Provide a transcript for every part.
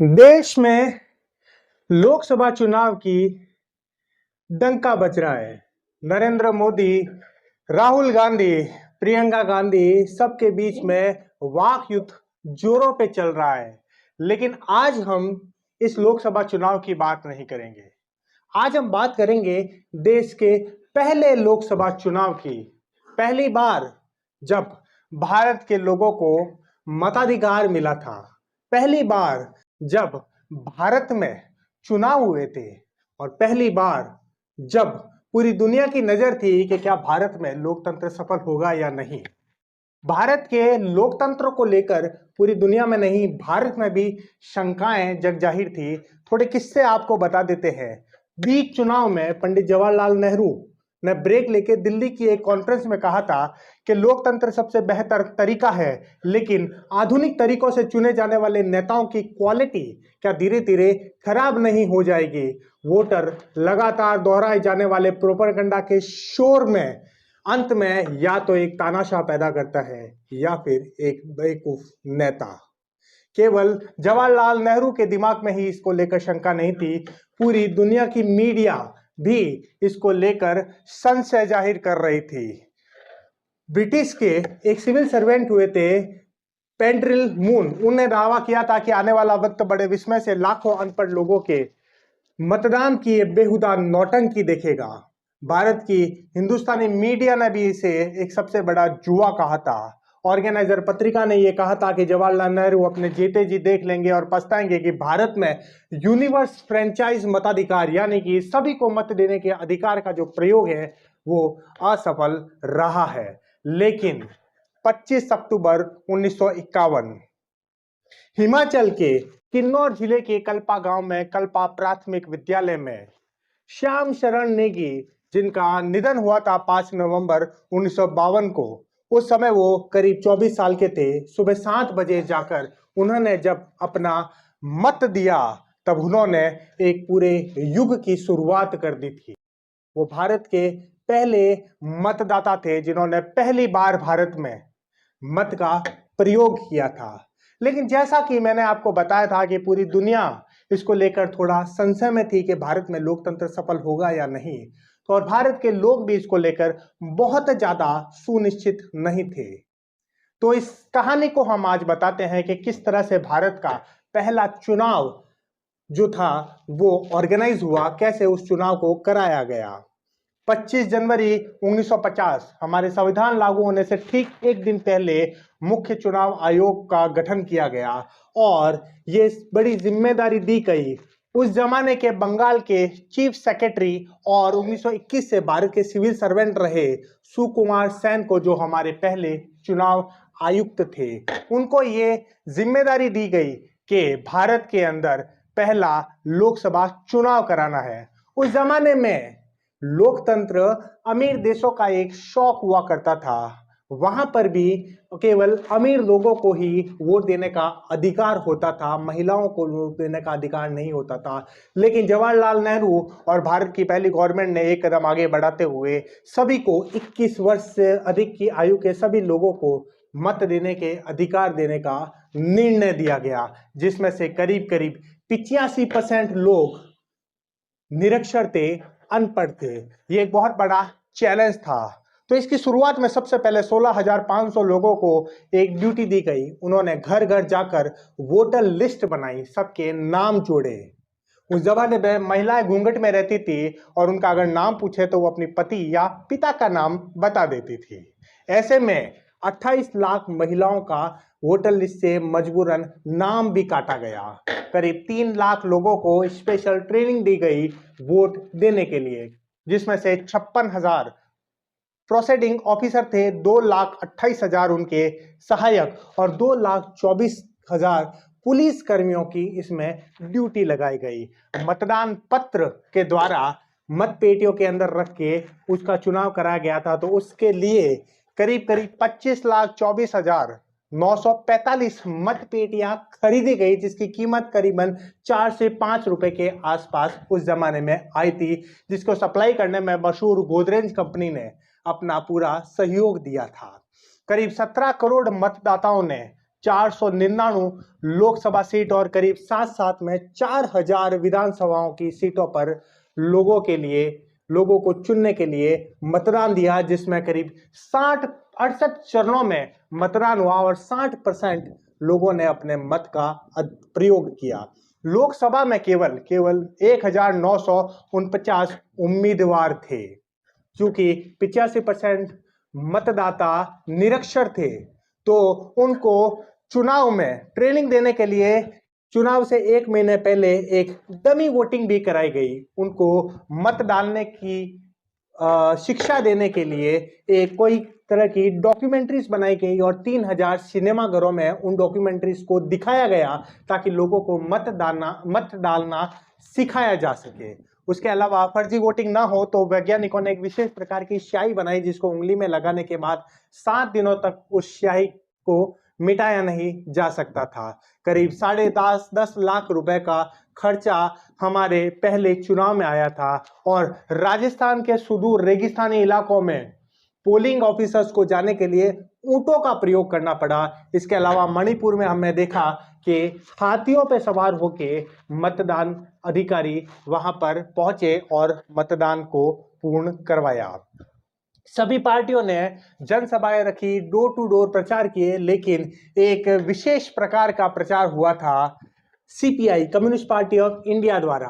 देश में लोकसभा चुनाव की डंका बज रहा है। नरेंद्र मोदी, राहुल गांधी, प्रियंका गांधी सबके बीच में वाक युद्ध जोरों पे चल रहा है। लेकिन आज हम इस लोकसभा चुनाव की बात नहीं करेंगे। आज हम बात करेंगे देश के पहले लोकसभा चुनाव की। पहली बार जब भारत के लोगों को मताधिकार मिला था, पहली बार जब भारत में चुनाव हुए थे और पहली बार जब पूरी दुनिया की नजर थी कि क्या भारत में लोकतंत्र सफल होगा या नहीं। भारत के लोकतंत्र को लेकर पूरी दुनिया में नहीं, भारत में भी शंकाएं जग जाहिर थी। थोड़े किस्से आपको बता देते हैं। बीच चुनाव में पंडित जवाहरलाल नेहरू ने ब्रेक लेके दिल्ली की एक कॉन्फ्रेंस में कहा था कि लोकतंत्र सबसे बेहतर तरीका है, लेकिन आधुनिक तरीकों से चुने जाने वाले नेताओं की क्वालिटी क्या धीरे धीरे खराब नहीं हो जाएगी। वोटर लगातार दोहराए जाने वाले प्रोपेगेंडा के शोर में अंत में या तो एक तानाशाह पैदा करता है या फिर एक बेवकूफ नेता। केवल जवाहरलाल नेहरू के दिमाग में ही इसको लेकर शंका नहीं थी, पूरी दुनिया की मीडिया भी इसको लेकर संशय जाहिर कर रही थी। ब्रिटिश के एक सिविल सर्वेंट हुए थे पेंड्रिल मून, उन्होंने दावा किया था कि आने वाला वक्त बड़े विस्मय से लाखों अनपढ़ लोगों के मतदान की बेहुदा नौटंकी देखेगा। भारत की हिंदुस्तानी मीडिया ने भी इसे एक सबसे बड़ा जुआ कहा था। ऑर्गेनाइजर पत्रिका ने यह कहा था कि जवाहरलाल नेहरू अपने जीते जी देख लेंगे और पछताएंगे कि भारत में यूनिवर्स फ्रेंचाइज मताधिकार यानी कि सभी को मत देने के अधिकार का जो प्रयोग है वो असफल रहा है। लेकिन 25 अक्टूबर 1951 हिमाचल के किन्नौर जिले के कल्पा गांव में कल्पा प्राथमिक विद्यालय में श्याम शरण नेगी, जिनका निधन हुआ था 5 नवंबर 1952 को, उस समय वो करीब 24 साल के थे। सुबह 7 बजे जाकर उन्होंने जब अपना मत दिया तब उन्होंने एक पूरे युग की शुरुआत कर दी थी। वो भारत के पहले मतदाता थे जिन्होंने पहली बार भारत में मत का प्रयोग किया था। लेकिन जैसा कि मैंने आपको बताया था कि पूरी दुनिया इसको लेकर थोड़ा संशय में थी कि भारत में लोकतंत्र सफल होगा या नहीं, तो और भारत के लोग भी इसको लेकर बहुत ज्यादा सुनिश्चित नहीं थे। तो इस कहानी को हम आज बताते हैं कि किस तरह से भारत का पहला चुनाव जो था वो ऑर्गेनाइज हुआ, कैसे उस चुनाव को कराया गया। 25 जनवरी 1950 हमारे संविधान लागू होने से ठीक एक दिन पहले मुख्य चुनाव आयोग का गठन किया गया और ये बड़ी जिम्मेदारी दी गई उस जमाने के बंगाल के चीफ सेक्रेटरी और 1921 से भारत के सिविल सर्वेंट रहे सुकुमार सेन को, जो हमारे पहले चुनाव आयुक्त थे। उनको ये जिम्मेदारी दी गई कि भारत के अंदर पहला लोकसभा चुनाव कराना है। उस जमाने में लोकतंत्र अमीर देशों का एक शौक हुआ करता था। वहां पर भी केवल अमीर लोगों को ही वोट देने का अधिकार होता था, महिलाओं को वोट देने का अधिकार नहीं होता था। लेकिन जवाहरलाल नेहरू और भारत की पहली गवर्नमेंट ने एक कदम आगे बढ़ाते हुए सभी को 21 वर्ष से अधिक की आयु के सभी लोगों को मत देने के अधिकार देने का निर्णय दिया गया, जिसमें से करीब करीब 85% लोग निरक्षर थे, अनपढ़ थे। ये एक बहुत बड़ा चैलेंज था। तो इसकी शुरुआत में सबसे पहले 16,500 लोगों को एक ड्यूटी दी गई। उन्होंने घर घर जाकर वोटर लिस्ट बनाई, सबके नाम जोड़े। उस जमाने में महिलाएं घूंघट में रहती थी और उनका अगर नाम पूछे तो वो अपनी पति या पिता का नाम बता देती थी। ऐसे में 28 लाख महिलाओं का वोटर लिस्ट से मजबूरन नाम भी काटा गया। करीब 3 लाख लोगों को स्पेशल ट्रेनिंग दी गई वोट देने के लिए, जिसमें से 56,000 प्रोसीडिंग ऑफिसर थे, 2,28,000 उनके सहायक और 2,24,000 पुलिस कर्मियों की इसमें ड्यूटी लगाई गई। मतदान पत्र के द्वारा मत पेटियों के अंदर रख के उसका चुनाव कराया गया था। तो उसके लिए करीब करीब 25,24,945 मत पेटियां खरीदी गई, जिसकी कीमत करीबन 4 से 5 रुपए के आसपास उस जमाने में आई थी, जिसको सप्लाई करने में मशहूर गोदरेज कंपनी ने अपना पूरा सहयोग दिया था। करीब 17 करोड़ मतदाताओं ने 499 लोकसभा सीट और करीब साथ साथ में 4000 विधानसभाओं की सीटों पर लोगों को चुनने के लिए मतदान दिया, जिसमें करीब 68 चरणों में मतदान हुआ और 60% लोगों ने अपने मत का प्रयोग किया। लोकसभा में केवल 1949 उम्मीदवार थे, क्योंकि 85% मतदाता निरक्षर थे, तो उनको चुनाव में ट्रेनिंग देने के लिए चुनाव से 1 महीने पहले एक डमी वोटिंग भी कराई गई। उनको मत डालने की शिक्षा देने के लिए एक कोई तरह की डॉक्यूमेंट्रीज बनाई गई और 3000 सिनेमाघरों में उन डॉक्यूमेंट्रीज को दिखाया गया ताकि लोगों को मत डालना सिखाया जा सके। उसके अलावा फर्जी वोटिंग ना हो तो वैज्ञानिकों ने एक विशेष प्रकार की स्याही बनाई, जिसको उंगली में लगाने के बाद 7 दिनों तक उस स्याही को मिटाया नहीं जा सकता था। करीब 10.5 लाख रुपए का खर्चा हमारे पहले चुनाव में आया था और राजस्थान के सुदूर रेगिस्तानी इलाकों में पोलिंग ऑफिसर्स को जाने के लिए ऊंटों का प्रयोग करना पड़ा। इसके अलावा मणिपुर में हमने देखा कि हाथियों पर सवार होके मतदान अधिकारी वहां पर पहुंचे और मतदान को पूर्ण करवाया। सभी पार्टियों ने जनसभाएं रखी, डोर टू डोर प्रचार किए, लेकिन एक विशेष प्रकार का प्रचार हुआ था CPI, communist party of India द्वारा।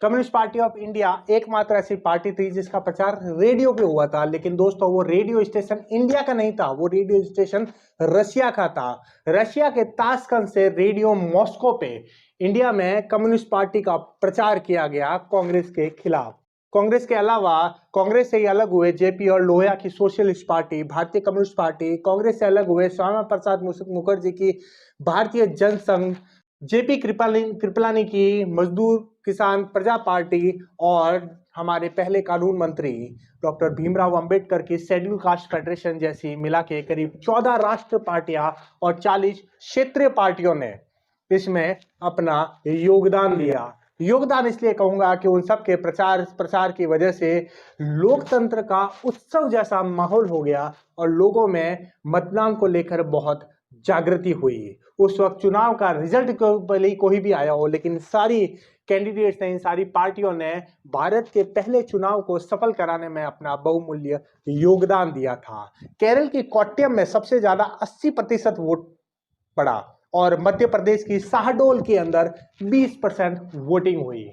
कम्युनिस्ट पार्टी ऑफ इंडिया एकमात्र ऐसी पार्टी थी जिसका प्रचार रेडियो पे हुआ था, लेकिन दोस्तों वो रेडियो स्टेशन इंडिया का नहीं था, वो रेडियो स्टेशन रशिया का था। रशिया के ताशकंद से रेडियो मॉस्को पे इंडिया में कम्युनिस्ट पार्टी का प्रचार किया गया कांग्रेस के खिलाफ। कांग्रेस के अलावा कांग्रेस से ही अलग हुए जेपी और लोहिया की सोशलिस्ट पार्टी, भारतीय कम्युनिस्ट पार्टी, कांग्रेस से अलग हुए श्यामा प्रसाद मुखर्जी की भारतीय जनसंघ, जेपी कृपलानी की मजदूर किसान प्रजा पार्टी और हमारे पहले कानून मंत्री डॉक्टर भीमराव अंबेडकर की शेड्यूल कास्ट फेडरेशन जैसी मिला के करीब 14 राष्ट्र पार्टियां और 40 क्षेत्रीय पार्टियों ने इसमें अपना योगदान दिया। योगदान इसलिए कहूंगा कि उन सब के प्रचार की वजह से लोकतंत्र का उत्सव जैसा माहौल हो गया और लोगों में मतदान को लेकर बहुत जागृति हुई। उस वक्त चुनाव का रिजल्ट भले ही कोई भी आया हो, लेकिन सारी कैंडिडेट्स ने, इन सारी पार्टियों ने भारत के पहले चुनाव को सफल कराने में अपना बहुमूल्य योगदान दिया था। केरल की कोट्टयम में सबसे ज्यादा 80% वोट पड़ा और मध्य प्रदेश की शाहडोल के अंदर 20% वोटिंग हुई।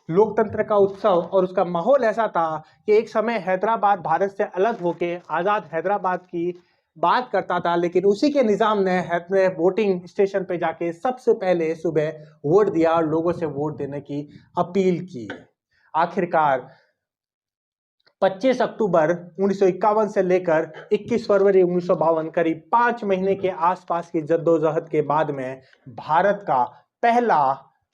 लोकतंत्र का उत्सव और उसका माहौल ऐसा था कि एक समय हैदराबाद भारत से अलग होके आजाद हैदराबाद की बात करता था, लेकिन उसी के निजाम ने वोटिंग स्टेशन पे जाके सबसे पहले सुबह वोट दिया और लोगों से वोट देने की अपील की। आखिरकार 25 अक्टूबर 1951 से लेकर 21 फरवरी 1952, करीब 5 महीने के आसपास की जद्दोजहद के बाद में भारत का पहला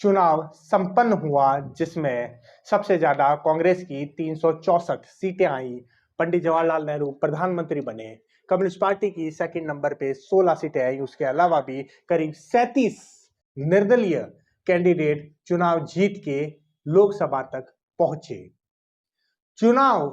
चुनाव संपन्न हुआ, जिसमें सबसे ज्यादा कांग्रेस की 364 सीटें आई। पंडित जवाहरलाल नेहरू प्रधानमंत्री बने। कम्युनिस्ट पार्टी की सेकंड नंबर पे 16 सीटें आई। उसके अलावा भी करीब 37 निर्दलीय कैंडिडेट चुनाव जीत के लोकसभा तक पहुंचे। चुनाव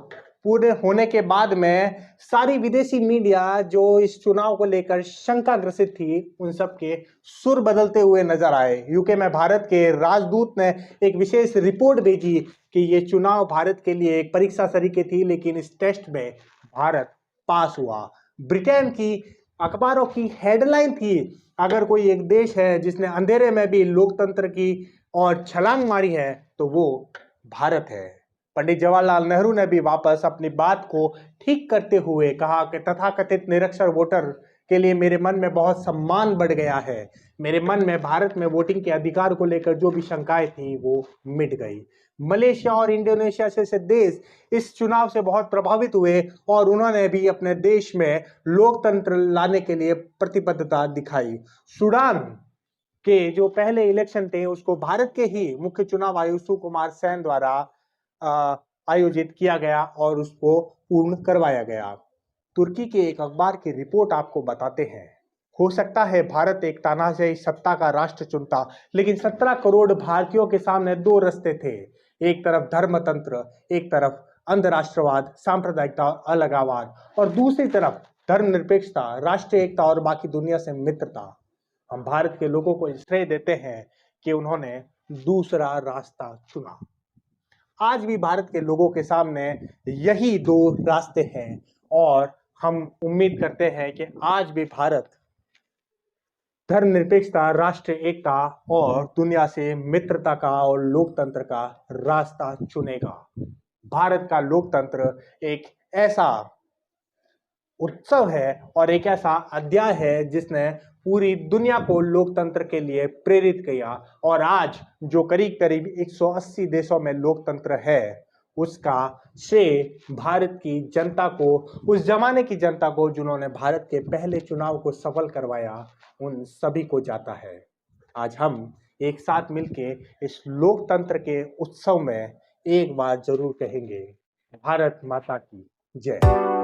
पूरे होने के बाद में सारी विदेशी मीडिया जो इस चुनाव को लेकर शंका ग्रसित थी, उन सब के सुर बदलते हुए नजर आए। यूके में भारत के राजदूत ने एक विशेष रिपोर्ट भेजी कि ये चुनाव भारत के लिए एक परीक्षा तरीके थी, लेकिन इस टेस्ट में भारत पास हुआ। ब्रिटेन की अखबारों की हेडलाइन थी, अगर कोई एक देश है जिसने अंधेरे में भी लोकतंत्र की और छलांग मारी है तो वो भारत है। पंडित जवाहरलाल नेहरू ने भी वापस अपनी बात को ठीक करते हुए कहा कि तथाकथित निरक्षर वोटर के लिए मेरे मन में बहुत सम्मान बढ़ गया है। मेरे मन में भारत में वोटिंग के अधिकार को लेकर जो भी शंकाएं थी वो मिट गई। मलेशिया और इंडोनेशिया जैसे देश इस चुनाव से बहुत प्रभावित हुए और उन्होंने भी अपने देश में लोकतंत्र लाने के लिए प्रतिबद्धता दिखाई। सूडान के जो पहले इलेक्शन थे उसको भारत के ही मुख्य चुनाव आयुक्त सुकुमार सेन द्वारा आयोजित किया गया और उसको पूर्ण करवाया गया। तुर्की के एक अखबार की रिपोर्ट आपको बताते हैं, हो सकता है भारत एक तानाशाही सत्ता का राष्ट्र चुनता, लेकिन 17 करोड़ भारतीयों के सामने 2 रास्ते थे। एक तरफ धर्मतंत्र, एक तरफ अंधराष्ट्रवाद, सांप्रदायिकता, अलगाववाद और दूसरी तरफ धर्मनिरपेक्षता, राष्ट्रीय एकता और बाकी दुनिया से मित्रता। हम भारत के लोगों को श्रेय देते हैं कि उन्होंने दूसरा रास्ता चुना। आज भी भारत के लोगों के सामने यही दो रास्ते हैं और हम उम्मीद करते हैं कि आज भी भारत धर्मनिरपेक्षता, राष्ट्रीय एकता और दुनिया से मित्रता का और लोकतंत्र का रास्ता चुनेगा। भारत का लोकतंत्र एक ऐसा उत्सव है और एक ऐसा अध्याय है जिसने पूरी दुनिया को लोकतंत्र के लिए प्रेरित किया और आज जो करीब करीब 180 देशों में लोकतंत्र है, उसका श्रेय भारत की जनता को, उस जमाने की जनता को जिन्होंने भारत के पहले चुनाव को सफल करवाया, उन सभी को जाता है। आज हम एक साथ मिलके इस लोकतंत्र के उत्सव में एक बार जरूर कहेंगे, भारत माता की जय।